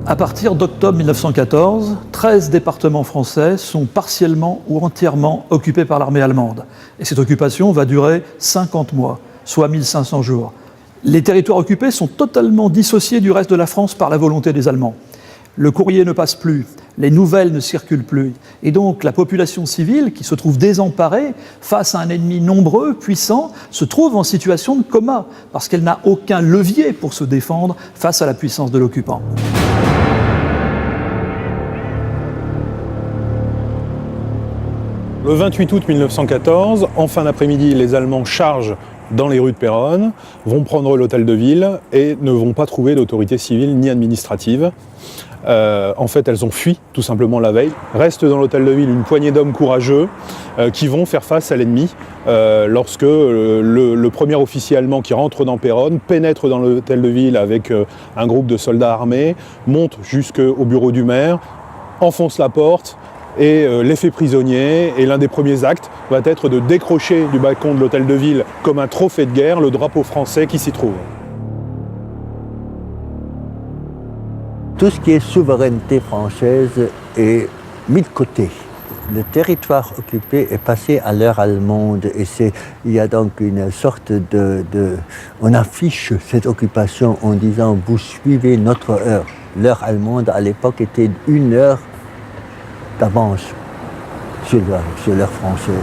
À partir d'octobre 1914, 13 départements français sont partiellement ou entièrement occupés par l'armée allemande. Et cette occupation va durer 50 mois, soit 1500 jours. Les territoires occupés sont totalement dissociés du reste de la France par la volonté des Allemands. Le courrier ne passe plus, les nouvelles ne circulent plus. Et donc la population civile, qui se trouve désemparée face à un ennemi nombreux, puissant, se trouve en situation de coma, parce qu'elle n'a aucun levier pour se défendre face à la puissance de l'occupant. Le 28 août 1914, en fin d'après-midi, les Allemands chargent dans les rues de Péronne, vont prendre l'hôtel de ville et ne vont pas trouver d'autorité civile ni administrative. En fait, elles ont fui tout simplement la veille. Reste dans l'hôtel de ville une poignée d'hommes courageux qui vont faire face à l'ennemi lorsque le premier officier allemand qui rentre dans Péronne pénètre dans l'hôtel de ville avec un groupe de soldats armés, monte jusqu'au bureau du maire, enfonce la porte et les fait prisonniers. Et l'un des premiers actes va être de décrocher du balcon de l'hôtel de ville comme un trophée de guerre le drapeau français qui s'y trouve. Tout ce qui est souveraineté française est mis de côté. Le territoire occupé est passé à l'heure allemande et il y a donc une sorte on affiche cette occupation en disant vous suivez notre heure. L'heure allemande à l'époque était 1 heure d'avance sur l'heure française.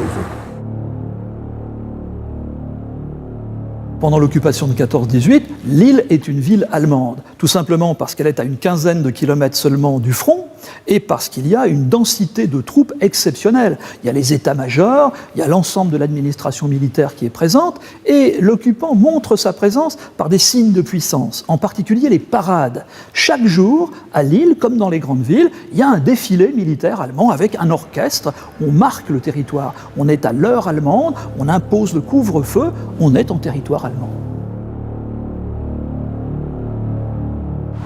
Pendant l'occupation de 14-18, Lille est une ville allemande, tout simplement parce qu'elle est à une quinzaine de kilomètres seulement du front et parce qu'il y a une densité de troupes exceptionnelle. Il y a les états-majors, il y a l'ensemble de l'administration militaire qui est présente et l'occupant montre sa présence par des signes de puissance, en particulier les parades. Chaque jour, à Lille, comme dans les grandes villes, il y a un défilé militaire allemand avec un orchestre. On marque le territoire, on est à l'heure allemande, on impose le couvre-feu, on est en territoire allemand.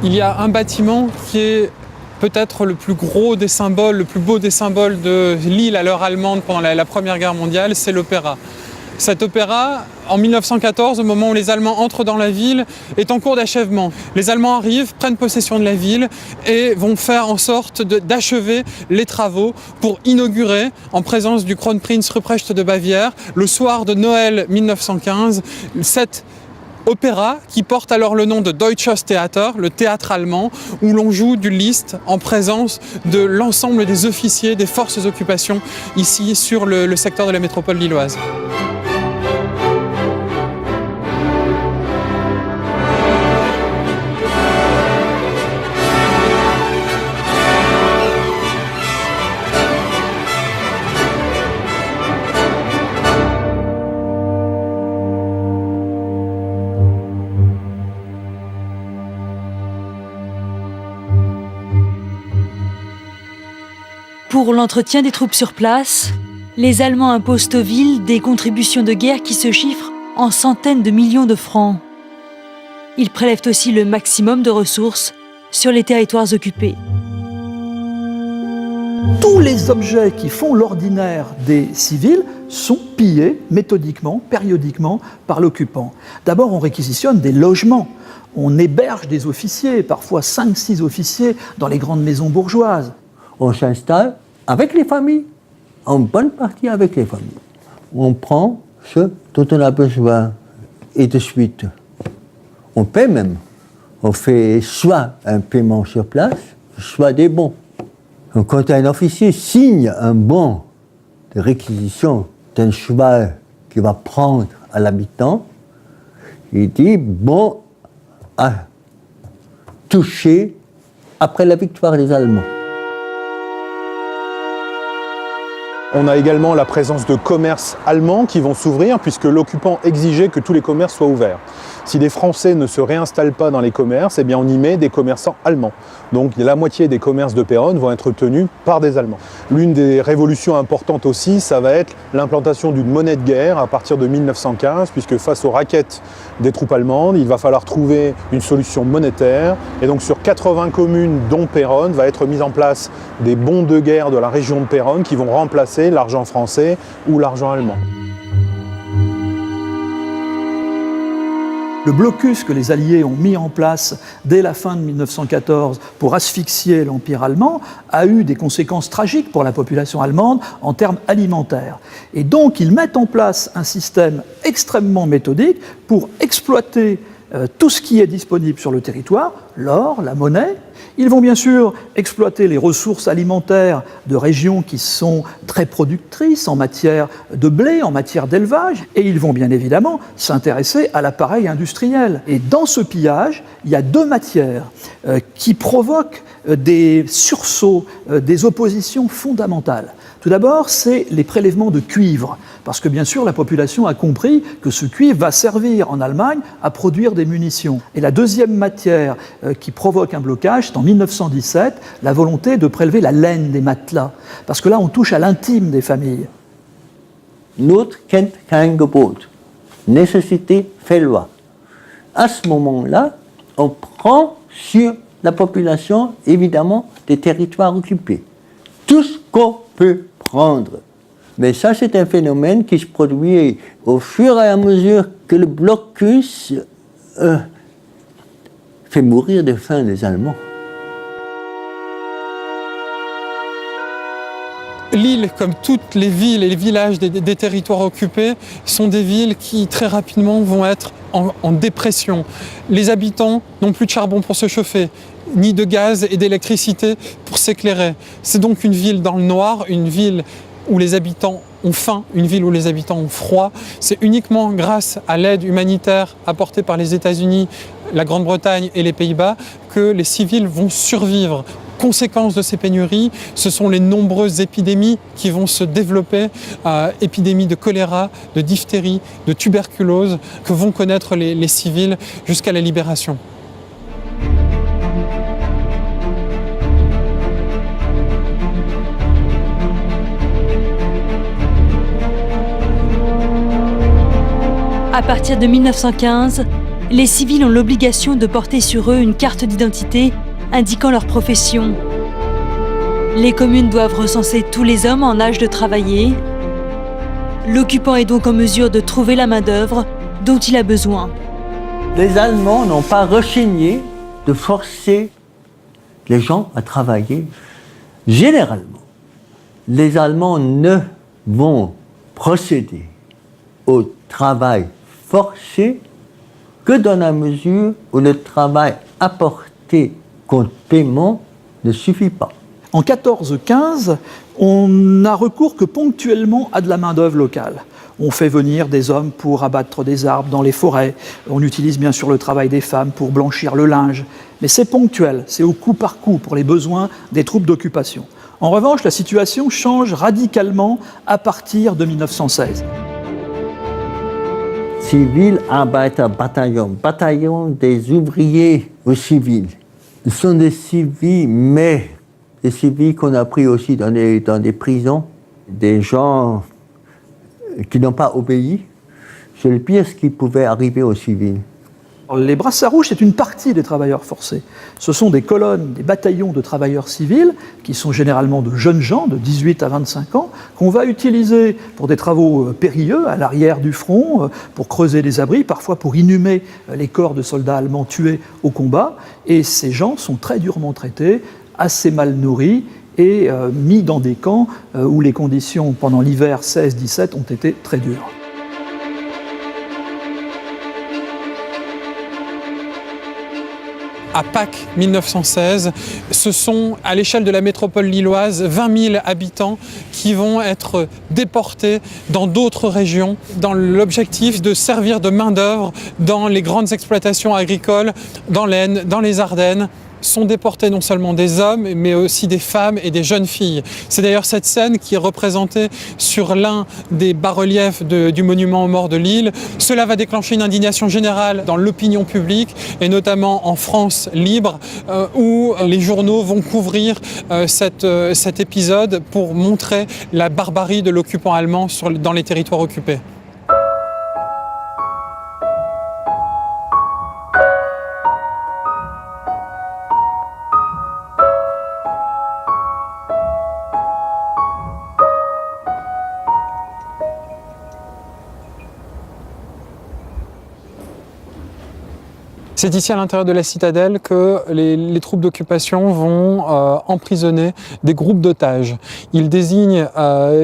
Il y a un bâtiment qui est peut-être le plus gros des symboles, le plus beau des symboles de Lille à l'heure allemande pendant la Première Guerre mondiale, c'est l'opéra. Cet opéra, en 1914, au moment où les Allemands entrent dans la ville, est en cours d'achèvement. Les Allemands arrivent, prennent possession de la ville et vont faire en sorte d'achever les travaux pour inaugurer, en présence du Kronprinz Ruprecht de Bavière, le soir de Noël 1915, cette opéra qui porte alors le nom de Deutsches Theater, le théâtre allemand, où l'on joue du Liszt en présence de l'ensemble des officiers des forces d'occupation ici sur le secteur de la métropole lilloise. Pour l'entretien des troupes sur place, les Allemands imposent aux villes des contributions de guerre qui se chiffrent en centaines de millions de francs. Ils prélèvent aussi le maximum de ressources sur les territoires occupés. Tous les objets qui font l'ordinaire des civils sont pillés méthodiquement, périodiquement par l'occupant. D'abord, on réquisitionne des logements. On héberge des officiers, parfois 5-6 officiers, dans les grandes maisons bourgeoises. On s'installe avec les familles, en bonne partie avec les familles. On prend ce dont on a besoin et de suite. On paie même. On fait soit un paiement sur place, soit des bons. Donc, quand un officier signe un bon de réquisition d'un cheval qu'il va prendre à l'habitant, il dit bon à toucher après la victoire des Allemands. On a également la présence de commerces allemands qui vont s'ouvrir puisque l'occupant exigeait que tous les commerces soient ouverts. Si les Français ne se réinstallent pas dans les commerces, eh bien on y met des commerçants allemands. Donc la moitié des commerces de Péronne vont être tenus par des Allemands. L'une des révolutions importantes aussi, ça va être l'implantation d'une monnaie de guerre à partir de 1915, puisque face aux raquettes des troupes allemandes, il va falloir trouver une solution monétaire. Et donc sur 80 communes, dont Péronne, va être mise en place des bons de guerre de la région de Péronne qui vont remplacer l'argent français ou l'argent allemand. Le blocus que les Alliés ont mis en place dès la fin de 1914 pour asphyxier l'Empire allemand a eu des conséquences tragiques pour la population allemande en termes alimentaires. Et donc ils mettent en place un système extrêmement méthodique pour exploiter tout ce qui est disponible sur le territoire, l'or, la monnaie. Ils vont bien sûr exploiter les ressources alimentaires de régions qui sont très productrices en matière de blé, en matière d'élevage, et ils vont bien évidemment s'intéresser à l'appareil industriel. Et dans ce pillage, il y a deux matières qui provoquent des sursauts, des oppositions fondamentales. Tout d'abord, c'est les prélèvements de cuivre, parce que bien sûr la population a compris que ce cuivre va servir en Allemagne à produire des munitions. Et la deuxième matière qui provoque un blocage, c'est en 1917, la volonté de prélever la laine des matelas, parce que là on touche à l'intime des familles. Not kennt kein Gebot. Nécessité fait loi. À ce moment-là, on prend sur la population, évidemment, des territoires occupés. Tout ce qu'on peut prendre. Mais ça, c'est un phénomène qui se produit au fur et à mesure que le blocus fait mourir de faim les Allemands. Lille, comme toutes les villes et les villages des territoires occupés, sont des villes qui très rapidement vont être en dépression. Les habitants n'ont plus de charbon pour se chauffer, ni de gaz et d'électricité pour s'éclairer. C'est donc une ville dans le noir, une ville où les habitants ont faim, une ville où les habitants ont froid. C'est uniquement grâce à l'aide humanitaire apportée par les États-Unis, la Grande-Bretagne et les Pays-Bas que les civils vont survivre. Conséquence de ces pénuries, ce sont les nombreuses épidémies qui vont se développer, épidémies de choléra, de diphtérie, de tuberculose, que vont connaître les civils jusqu'à la libération. À partir de 1915, les civils ont l'obligation de porter sur eux une carte d'identité indiquant leur profession. Les communes doivent recenser tous les hommes en âge de travailler. L'occupant est donc en mesure de trouver la main-d'œuvre dont il a besoin. Les Allemands n'ont pas rechigné de forcer les gens à travailler. Généralement, les Allemands ne vont procéder au travail forcé que dans la mesure où le travail apporté contre paiement ne suffit pas. En 14-15, on n'a recours que ponctuellement à de la main-d'œuvre locale. On fait venir des hommes pour abattre des arbres dans les forêts. On utilise bien sûr le travail des femmes pour blanchir le linge. Mais c'est ponctuel, c'est au coup par coup pour les besoins des troupes d'occupation. En revanche, la situation change radicalement à partir de 1916. Zivilarbeiterbataillon, bataillon des ouvriers aux civils. Ils sont des civils, mais des civils qu'on a pris aussi dans des prisons, des gens qui n'ont pas obéi. C'est le pire ce qui pouvait arriver aux civils. Les brassards rouges, c'est une partie des travailleurs forcés. Ce sont des colonnes, des bataillons de travailleurs civils, qui sont généralement de jeunes gens, de 18 à 25 ans, qu'on va utiliser pour des travaux périlleux, à l'arrière du front, pour creuser des abris, parfois pour inhumer les corps de soldats allemands tués au combat. Et ces gens sont très durement traités, assez mal nourris, et mis dans des camps où les conditions pendant l'hiver 16-17 ont été très dures. À Pâques 1916, ce sont, à l'échelle de la métropole lilloise, 20 000 habitants qui vont être déportés dans d'autres régions, dans l'objectif de servir de main-d'œuvre dans les grandes exploitations agricoles, dans l'Aisne, dans les Ardennes. Sont déportés non seulement des hommes, mais aussi des femmes et des jeunes filles. C'est d'ailleurs cette scène qui est représentée sur l'un des bas-reliefs du monument aux morts de Lille. Cela va déclencher une indignation générale dans l'opinion publique, et notamment en France libre, où les journaux vont couvrir cet épisode pour montrer la barbarie de l'occupant allemand dans les territoires occupés. C'est ici à l'intérieur de la citadelle que les troupes d'occupation vont emprisonner des groupes d'otages. Ils désignent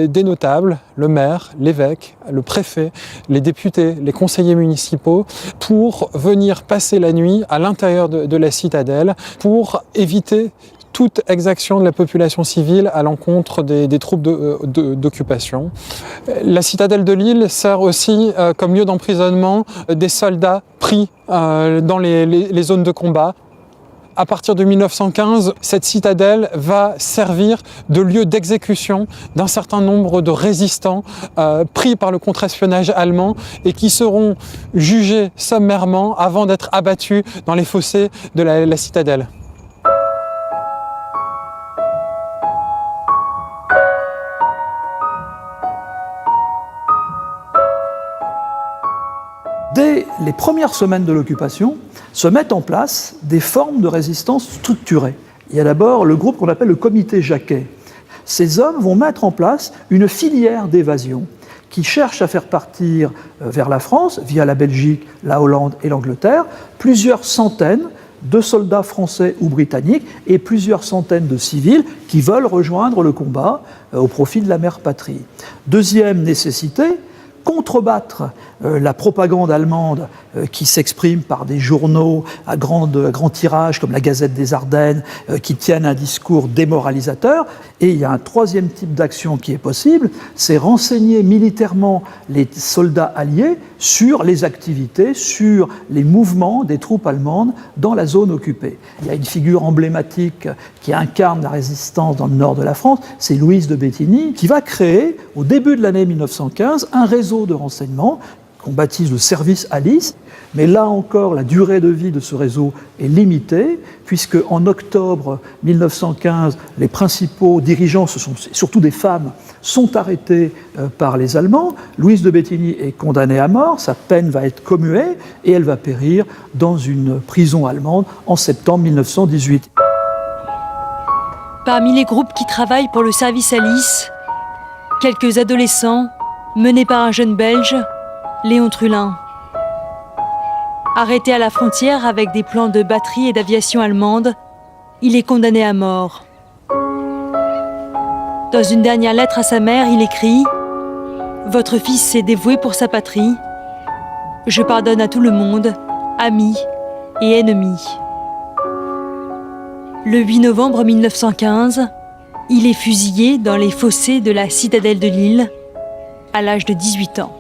des notables, le maire, l'évêque, le préfet, les députés, les conseillers municipaux, pour venir passer la nuit à l'intérieur de la citadelle pour éviter toute exaction de la population civile à l'encontre des troupes d'occupation. La citadelle de Lille sert aussi comme lieu d'emprisonnement des soldats pris dans les zones de combat. À partir de 1915, cette citadelle va servir de lieu d'exécution d'un certain nombre de résistants pris par le contre-espionnage allemand et qui seront jugés sommairement avant d'être abattus dans les fossés de la citadelle. Dès les premières semaines de l'occupation, se mettent en place des formes de résistance structurées. Il y a d'abord le groupe qu'on appelle le comité Jacquet. Ces hommes vont mettre en place une filière d'évasion qui cherche à faire partir vers la France, via la Belgique, la Hollande et l'Angleterre, plusieurs centaines de soldats français ou britanniques et plusieurs centaines de civils qui veulent rejoindre le combat au profit de la mère patrie. Deuxième nécessité, contrebattre la propagande allemande qui s'exprime par des journaux à grand tirage comme la Gazette des Ardennes qui tiennent un discours démoralisateur. Et il y a un troisième type d'action qui est possible, c'est renseigner militairement les soldats alliés sur les activités, sur les mouvements des troupes allemandes dans la zone occupée. Il y a une figure emblématique qui incarne la résistance dans le nord de la France, c'est Louise de Béthigny, qui va créer, au début de l'année 1915, un réseau de renseignement qu'on baptise le service Alice. Mais là encore, la durée de vie de ce réseau est limitée, puisque en octobre 1915, les principaux dirigeants, ce sont surtout des femmes, sont arrêtés par les Allemands. Louise de Béthigny est condamnée à mort, sa peine va être commuée, et elle va périr dans une prison allemande en septembre 1918. Parmi les groupes qui travaillent pour le service Alice, quelques adolescents menés par un jeune Belge, Léon Trullin. Arrêté à la frontière avec des plans de batterie et d'aviation allemande, il est condamné à mort. Dans une dernière lettre à sa mère, il écrit « Votre fils s'est dévoué pour sa patrie. Je pardonne à tout le monde, amis et ennemis. » Le 8 novembre 1915, il est fusillé dans les fossés de la citadelle de Lille, à l'âge de 18 ans.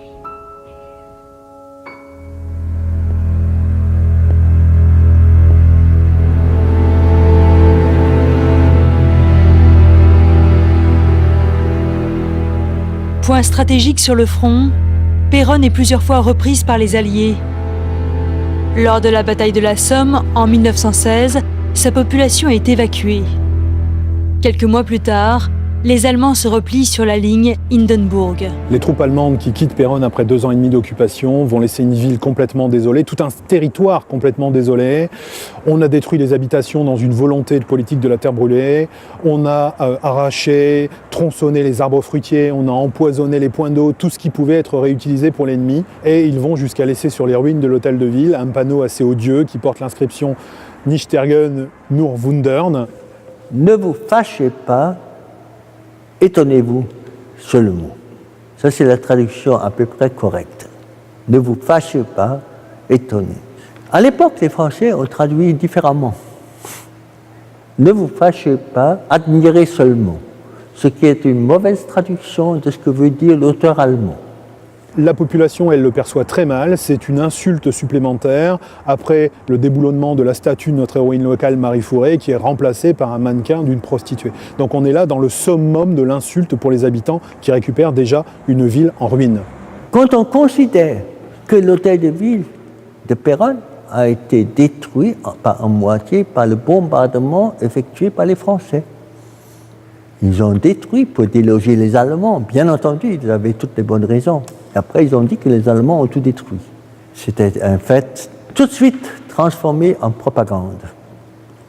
Point stratégique sur le front, Péronne est plusieurs fois reprise par les Alliés. Lors de la bataille de la Somme, en 1916, sa population est évacuée. Quelques mois plus tard, les Allemands se replient sur la ligne Hindenburg. Les troupes allemandes qui quittent Péronne après 2 ans et demi d'occupation vont laisser une ville complètement désolée, tout un territoire complètement désolé. On a détruit les habitations dans une volonté de politique de la terre brûlée. On a arraché, tronçonné les arbres fruitiers, on a empoisonné les points d'eau, tout ce qui pouvait être réutilisé pour l'ennemi. Et ils vont jusqu'à laisser sur les ruines de l'hôtel de ville un panneau assez odieux qui porte l'inscription « Nicht ärgern, nur wundern ». Ne vous fâchez pas, étonnez-vous seulement. Ça, c'est la traduction à peu près correcte. Ne vous fâchez pas, étonnez. À l'époque, les Français ont traduit différemment. Ne vous fâchez pas, admirez seulement. Ce qui est une mauvaise traduction de ce que veut dire l'auteur allemand. La population, elle le perçoit très mal, c'est une insulte supplémentaire après le déboulonnement de la statue de notre héroïne locale Marie Fourré qui est remplacée par un mannequin d'une prostituée. Donc on est là dans le summum de l'insulte pour les habitants qui récupèrent déjà une ville en ruine. Quand on considère que l'hôtel de ville de Péronne a été détruit en moitié par le bombardement effectué par les Français. Ils ont détruit pour déloger les Allemands. Bien entendu, ils avaient toutes les bonnes raisons. Et après, ils ont dit que les Allemands ont tout détruit. C'était un fait tout de suite transformé en propagande.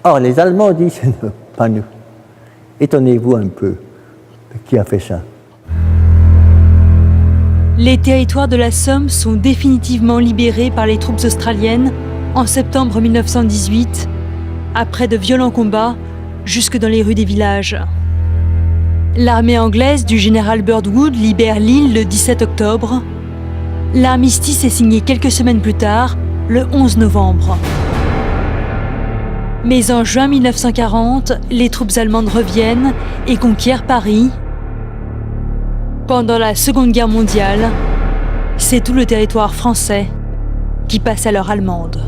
Or, les Allemands disent, pas nous. Étonnez-vous un peu qui a fait ça. Les territoires de la Somme sont définitivement libérés par les troupes australiennes En septembre 1918, après de violents combats, jusque dans les rues des villages. L'armée anglaise du général Birdwood libère l'île le 17 octobre. L'armistice est signé quelques semaines plus tard, le 11 novembre. Mais en juin 1940, les troupes allemandes reviennent et conquièrent Paris. Pendant la Seconde Guerre mondiale, c'est tout le territoire français qui passe à l'heure allemande.